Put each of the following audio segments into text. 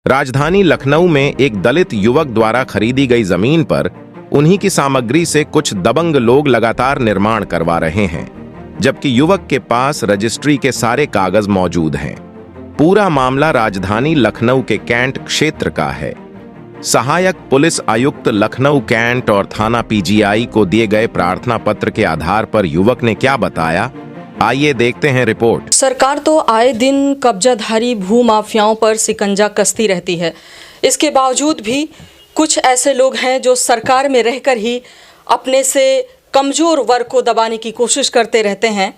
राजधानी लखनऊ में एक दलित युवक द्वारा खरीदी गई जमीन पर उन्हीं की सामग्री से कुछ दबंग लोग लगातार निर्माण करवा रहे हैं, जबकि युवक के पास रजिस्ट्री के सारे कागज मौजूद हैं। पूरा मामला राजधानी लखनऊ के कैंट क्षेत्र का है। सहायक पुलिस आयुक्त लखनऊ कैंट और थाना पीजीआई को दिए गए प्रार्थना पत्र के आधार पर युवक ने क्या बताया, आइए देखते हैं रिपोर्ट। सरकार तो आए दिन कब्जाधारी भू माफियाओं पर शिकंजा कसती रहती है। इसके बावजूद भी कुछ ऐसे लोग हैं जो सरकार में रहकर ही अपने से कमज़ोर वर्ग को दबाने की कोशिश करते रहते हैं।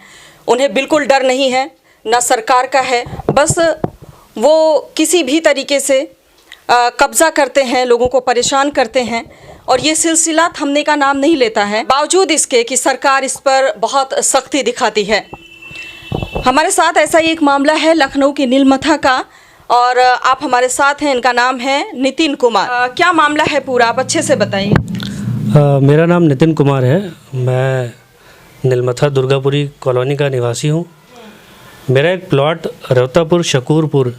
उन्हें बिल्कुल डर नहीं है, ना सरकार का है, बस वो किसी भी तरीके से कब्ज़ा करते हैं, लोगों को परेशान करते हैं और ये सिलसिला थमने का नाम नहीं लेता है, बावजूद इसके कि सरकार इस पर बहुत सख्ती दिखाती है। हमारे साथ ऐसा ही एक मामला है लखनऊ की नीलमथा का और आप हमारे साथ हैं। इनका नाम है नितिन कुमार। क्या मामला है पूरा, आप अच्छे से बताइए। मेरा नाम नितिन कुमार है। मैं नीलमथा दुर्गापुरी कॉलोनी का निवासी हूँ। मेरा एक प्लॉट रवतापुर शकूरपुर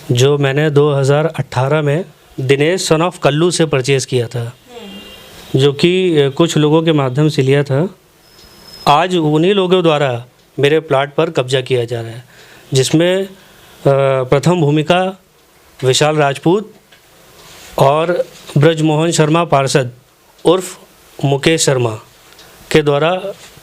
जो मैंने 2018 में दिनेश सन ऑफ कल्लू से परचेज़ किया था, जो कि कुछ लोगों के माध्यम से लिया था। आज उन्हीं लोगों द्वारा मेरे प्लॉट पर कब्जा किया जा रहा है, जिसमें प्रथम भूमिका विशाल राजपूत और ब्रजमोहन शर्मा पार्षद उर्फ मुकेश शर्मा के द्वारा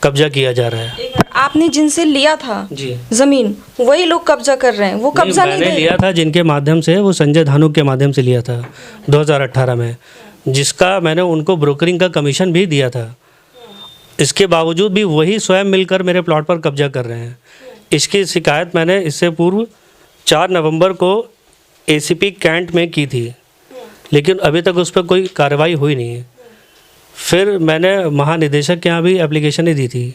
कब्जा किया जा रहा है। आपने जिनसे लिया था जी जमीन, वही लोग कब्जा कर रहे हैं? वो कब्जा नहीं मैंने लिया था जिनके माध्यम से, वो संजय धानुक के माध्यम से लिया था 2018 में, जिसका मैंने उनको ब्रोकरिंग का कमीशन भी दिया था। इसके बावजूद भी वही स्वयं मिलकर मेरे प्लॉट पर कब्जा कर रहे हैं। इसकी शिकायत मैंने इससे पूर्व 4 नवंबर को एसीपी कैंट में की थी, लेकिन अभी तक उस पर कोई कार्रवाई हुई नहीं है। फिर मैंने महानिदेशक के यहाँ भी एप्लीकेशन ही दी थी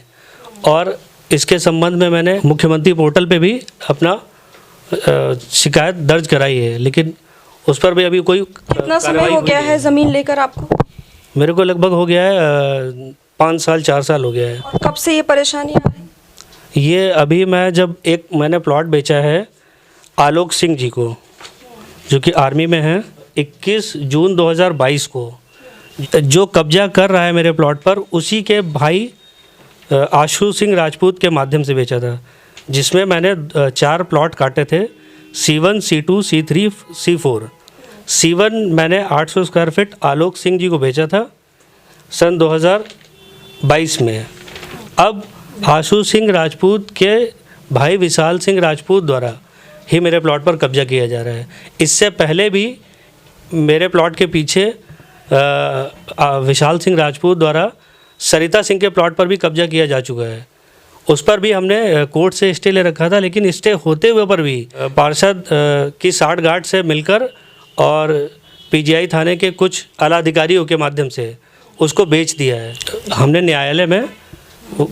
और इसके संबंध में मैंने मुख्यमंत्री पोर्टल पे भी अपना शिकायत दर्ज कराई है, लेकिन उस पर भी अभी कोई कितना समय हो गया है ज़मीन लेकर आपको? मेरे को लगभग हो गया है 5 साल 4 साल हो गया है। और कब से ये परेशानी आ रही? ये अभी मैंने प्लॉट बेचा है आलोक सिंह जी को, जो कि आर्मी में है, 21 जून 2022 को। जो कब्जा कर रहा है मेरे प्लॉट पर, उसी के भाई आशु सिंह राजपूत के माध्यम से बेचा था, जिसमें मैंने 4 प्लॉट काटे थे, C1, C2, C3, C4। C1 मैंने 800 स्क्वायर फीट आलोक सिंह जी को बेचा था सन 2022 में। अब आशु सिंह राजपूत के भाई विशाल सिंह राजपूत द्वारा ही मेरे प्लॉट पर कब्जा किया जा रहा है। इससे पहले भी मेरे प्लॉट के पीछे विशाल सिंह राजपूत द्वारा सरिता सिंह के प्लॉट पर भी कब्जा किया जा चुका है। उस पर भी हमने कोर्ट से स्टे ले रखा था, लेकिन स्टे होते हुए पर भी पार्षद की साठगांठ से मिलकर और पीजीआई थाने के कुछ आला अधिकारियों के माध्यम से उसको बेच दिया है। हमने न्यायालय में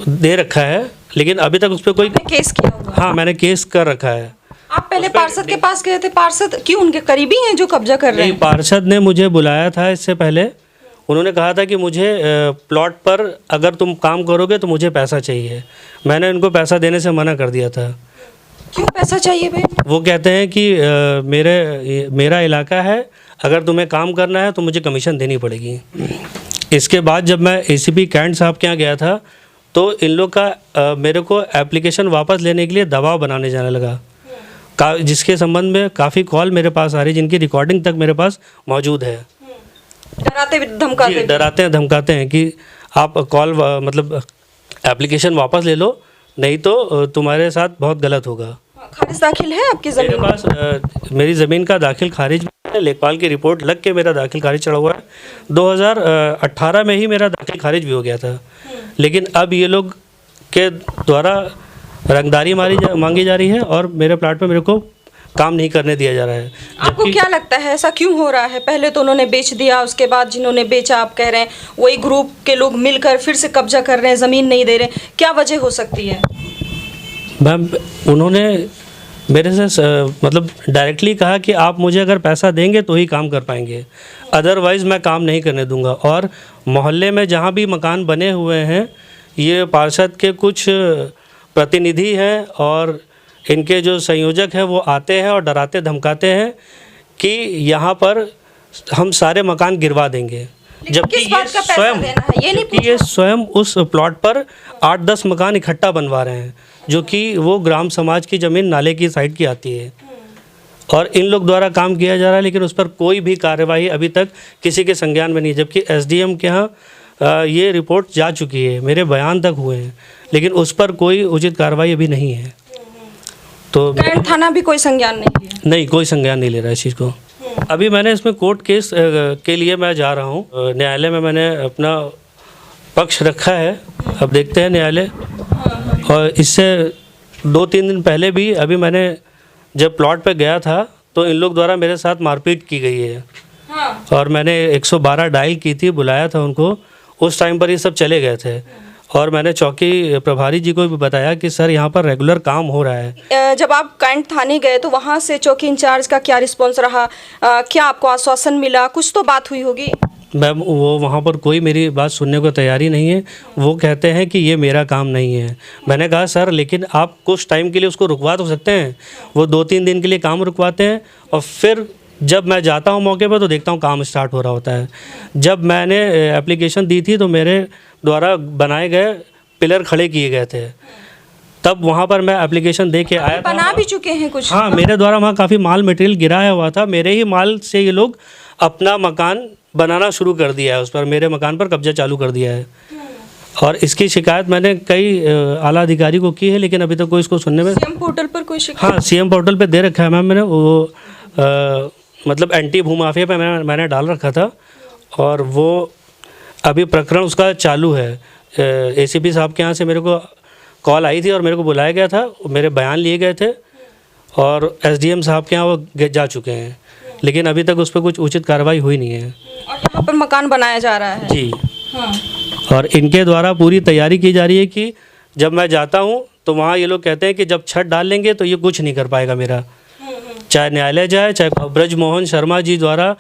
दे रखा है, लेकिन अभी तक उस पर कोई केस किया हुआ? हाँ, मैंने केस कर रखा है। आप पहले पार्षद के पास गए थे? पार्षद क्यों, उनके करीबी हैं जो कब्जा कर रहे हैं? पार्षद ने मुझे बुलाया था इससे पहले। उन्होंने कहा था कि मुझे प्लॉट पर अगर तुम काम करोगे तो मुझे पैसा चाहिए। मैंने उनको पैसा देने से मना कर दिया था। क्यों पैसा चाहिए भाई? वो कहते हैं कि मेरा इलाका है, अगर तुम्हें काम करना है तो मुझे कमीशन देनी पड़ेगी। इसके बाद जब मैं एसीपी कैंट साहब के यहाँ गया था, तो इन लोग का मेरे को एप्लीकेशन वापस लेने के लिए दबाव बनाने जाने लगा, जिसके संबंध में काफ़ी कॉल मेरे पास आ रही, जिनकी रिकॉर्डिंग तक मेरे पास मौजूद है। डराते धमकाते हैं कि आप कॉल मतलब एप्लीकेशन वापस ले लो, नहीं तो तुम्हारे साथ बहुत गलत होगा। खारिज दाखिल है आपकी ज़मीन? मेरे पास मेरी ज़मीन का दाखिल खारिज है, लेखपाल की रिपोर्ट लग के मेरा दाखिल खारिज चढ़ा हुआ है। 2018 में ही मेरा दाखिल खारिज भी हो गया था, लेकिन अब ये लोग के द्वारा रंगदारी मांगी जा रही है और मेरे प्लाट पे मेरे को काम नहीं करने दिया जा रहा है। आपको क्या लगता है ऐसा क्यों हो रहा है? पहले तो उन्होंने बेच दिया, उसके बाद जिन्होंने बेचा आप कह रहे हैं वही ग्रुप के लोग मिलकर फिर से कब्जा कर रहे हैं, ज़मीन नहीं दे रहे, क्या वजह हो सकती है? मैम, उन्होंने मेरे से मतलब डायरेक्टली कहा कि आप मुझे अगर पैसा देंगे तो ही काम कर पाएंगे, अदरवाइज़ मैं काम नहीं करने दूंगा। और मोहल्ले में जहाँ भी मकान बने हुए हैं, ये पार्षद के कुछ प्रतिनिधि हैं और इनके जो संयोजक हैं वो आते हैं और डराते धमकाते हैं कि यहाँ पर हम सारे मकान गिरवा देंगे, जबकि किस बात का पैसा देना है ये नहीं जबकि ये स्वयं उस प्लॉट पर 8-10 मकान इकट्ठा बनवा रहे हैं, जो कि वो ग्राम समाज की ज़मीन नाले की साइड की आती है और इन लोग द्वारा काम किया जा रहा है, लेकिन उस पर कोई भी कार्यवाही अभी तक किसी के संज्ञान में नहीं है। जबकि एसडीएम के यहाँ ये रिपोर्ट जा चुकी है, मेरे बयान तक हुए हैं, लेकिन उस पर कोई उचित कार्रवाई अभी नहीं है। तो कैंट थाना भी कोई संज्ञान नहीं है? नहीं, कोई संज्ञान नहीं ले रहा है इस चीज़ को। अभी मैंने इसमें कोर्ट केस के लिए मैं जा रहा हूँ, न्यायालय में मैंने अपना पक्ष रखा है, अब देखते हैं न्यायालय। और इससे 2-3 दिन पहले भी अभी मैंने जब प्लॉट पे गया था तो इन लोग द्वारा मेरे साथ मारपीट की गई है। हाँ। और मैंने 112 डायल की थी, बुलाया था उनको, उस टाइम पर ये सब चले गए थे। और मैंने चौकी प्रभारी जी को भी बताया कि सर यहाँ पर रेगुलर काम हो रहा है। जब आप कैंट थाने गए तो वहाँ से चौकी इंचार्ज का क्या रिस्पॉन्स रहा? क्या आपको आश्वासन मिला? कुछ तो बात हुई होगी। मैम, वो वहाँ पर कोई मेरी बात सुनने को तैयारी नहीं है। वो कहते हैं कि ये मेरा काम नहीं है। मैंने कहा सर, लेकिन आप कुछ टाइम के लिए उसको रुकवा तो सकते हैं। वो 2-3 दिन के लिए काम रुकवाते हैं और फिर जब मैं जाता हूँ मौके पर तो देखता हूँ काम स्टार्ट हो रहा होता है। जब मैंने एप्लीकेशन दी थी तो मेरे द्वारा बनाए गए पिलर खड़े किए गए थे, तब वहाँ पर मैं एप्लीकेशन दे के आया था। बना भी चुके हैं कुछ? हाँ, मेरे द्वारा वहाँ काफ़ी माल मटेरियल गिराया हुआ था। मेरे ही माल से ये लोग अपना मकान बनाना शुरू कर दिया है, उस पर मेरे मकान पर कब्जा चालू कर दिया है। और इसकी शिकायत मैंने कई आला अधिकारी को की है, लेकिन अभी तक कोई इसको सुनने में। सीएम पोर्टल पर कोई शिकायत? हाँ, सीएम पोर्टल पे दे रखा है मैम मैंने। वो मतलब एंटी भूमाफिया पे मैंने डाल रखा था और वो अभी प्रकरण उसका चालू है। एसीपी साहब के यहाँ से मेरे को कॉल आई थी और मेरे को बुलाया गया था, मेरे बयान लिए गए थे और एसडीएम साहब के यहाँ वो जा चुके हैं, लेकिन अभी तक उस पर कुछ उचित कार्रवाई हुई नहीं है। और यहाँ पर मकान बनाया जा रहा है? जी। हाँ। और इनके द्वारा पूरी तैयारी की जा रही है कि जब मैं जाता हूँ तो वहाँ ये लोग कहते हैं कि जब छत डाल लेंगे तो ये कुछ नहीं कर पाएगा मेरा, चाहे न्यायालय जाए चाहे। ब्रजमोहन शर्मा जी द्वारा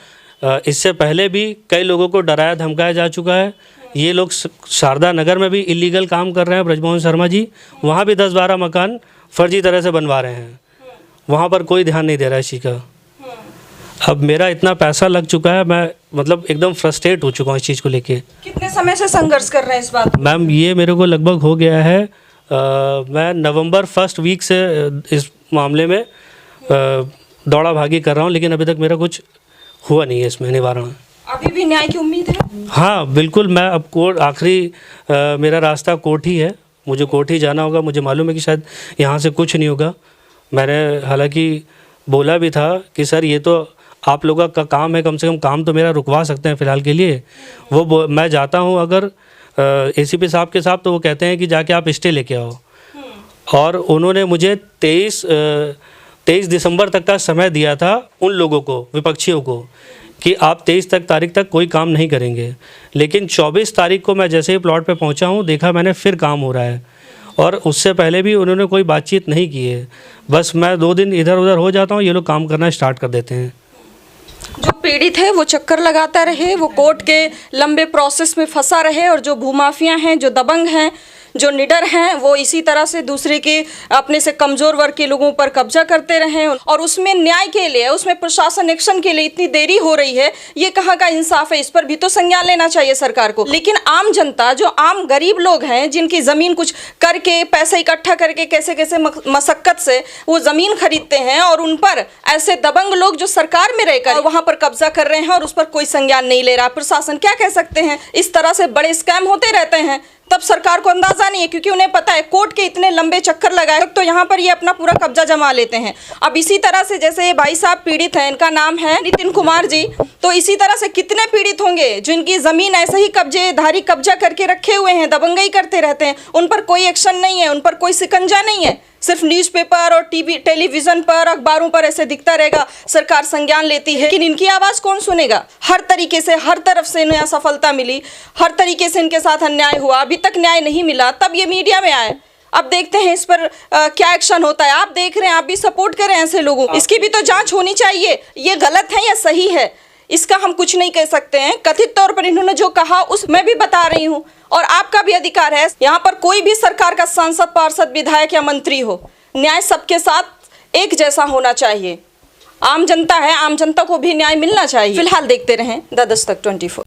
इससे पहले भी कई लोगों को डराया धमकाया जा चुका है। ये लोग शारदा नगर में भी इलीगल काम कर रहे हैं, ब्रजमोहन शर्मा जी, वहाँ भी 10-12 मकान फर्जी तरह से बनवा रहे हैं। वहाँ पर कोई ध्यान नहीं दे रहा है इस चीज़ का। अब मेरा इतना पैसा लग चुका है, मैं मतलब एकदम फ्रस्ट्रेट हो चुका हूँ इस चीज़ को लेके। कितने समय से संघर्ष कर रहे हैं इस बात? मैम, ये मेरे को लगभग हो गया है, मैं नवंबर 1st वीक से इस मामले में दौड़ा भागी कर रहा हूँ, लेकिन अभी तक मेरा कुछ हुआ नहीं है इसमें निवारण। अभी भी न्याय की उम्मीद है? हाँ बिल्कुल, मैं अब कोर्ट आखिरी मेरा रास्ता कोर्ट ही है। मुझे कोर्ट ही जाना होगा। मुझे मालूम है कि शायद यहाँ से कुछ नहीं होगा। मैंने हालांकि बोला भी था कि सर ये तो आप लोगों का काम है, कम से कम काम तो मेरा रुकवा सकते हैं फ़िलहाल के लिए। वो मैं जाता हूँ अगर एसीपी साहब के साथ, तो वो कहते हैं कि जाके आप स्टे लेके आओ। और उन्होंने मुझे 23 दिसंबर तक का समय दिया था उन लोगों को, विपक्षियों को, कि आप 23 तारीख तक कोई काम नहीं करेंगे। लेकिन 24 तारीख को मैं जैसे ही प्लॉट पे पहुंचा हूं, देखा मैंने फिर काम हो रहा है। और उससे पहले भी उन्होंने कोई बातचीत नहीं की है। बस मैं 2 दिन इधर उधर हो जाता हूं, ये लोग काम करना स्टार्ट कर देते हैं। जो पीड़ित है वो चक्कर लगाता रहे, वो कोर्ट के लंबे प्रोसेस में फंसा रहे, और जो भूमाफिया हैं, जो दबंग हैं, जो निडर हैं, वो इसी तरह से दूसरे के अपने से कमज़ोर वर्ग के लोगों पर कब्जा करते रहें। और उसमें न्याय के लिए, उसमें प्रशासन एक्शन के लिए इतनी देरी हो रही है, ये कहाँ का इंसाफ है? इस पर भी तो संज्ञान लेना चाहिए सरकार को। लेकिन आम जनता, जो आम गरीब लोग हैं, जिनकी ज़मीन कुछ करके, पैसे इकट्ठा करके, कैसे कैसे मशक्क़त से वो ज़मीन खरीदते हैं, और उन पर ऐसे दबंग लोग जो सरकार में रहकर वहाँ पर कब्जा कर रहे हैं और उस पर कोई संज्ञान नहीं ले रहा। प्रशासन क्या कह सकते हैं? इस तरह से बड़े स्कैम होते रहते हैं, तब सरकार को अंदाजा नहीं है, क्योंकि उन्हें पता है कोर्ट के इतने लंबे चक्कर लगाए तो यहाँ पर ये अपना पूरा कब्जा जमा लेते हैं। अब इसी तरह से जैसे ये भाई साहब पीड़ित हैं, इनका नाम है नितिन कुमार जी, तो इसी तरह से कितने पीड़ित होंगे जिनकी ज़मीन ऐसे ही कब्जेधारी कब्जा करके रखे हुए हैं, दबंगई करते रहते हैं, उन पर कोई एक्शन नहीं है, उन पर कोई शिकंजा नहीं है। सिर्फ न्यूज़पेपर और टेलीविज़न पर, अखबारों पर ऐसे दिखता रहेगा, सरकार संज्ञान लेती है, लेकिन इनकी आवाज़ कौन सुनेगा? हर तरीके से, हर तरफ से इन्हें असफलता मिली, हर तरीके से इनके साथ अन्याय हुआ, अभी तक न्याय नहीं मिला, तब ये मीडिया में आए। अब देखते हैं इस पर क्या एक्शन होता है। आप देख रहे हैं, आप भी सपोर्ट करें ऐसे लोगों को। इसकी भी तो जांच होनी चाहिए, ये गलत है या सही है, इसका हम कुछ नहीं कह सकते हैं। कथित तौर पर इन्होंने जो कहा उस मैं भी बता रही हूँ, और आपका भी अधिकार है। यहाँ पर कोई भी सरकार का सांसद, पार्षद, विधायक या मंत्री हो, न्याय सबके साथ एक जैसा होना चाहिए। आम जनता है, आम जनता को भी न्याय मिलना चाहिए। फिलहाल देखते रहें द दस्तक 24।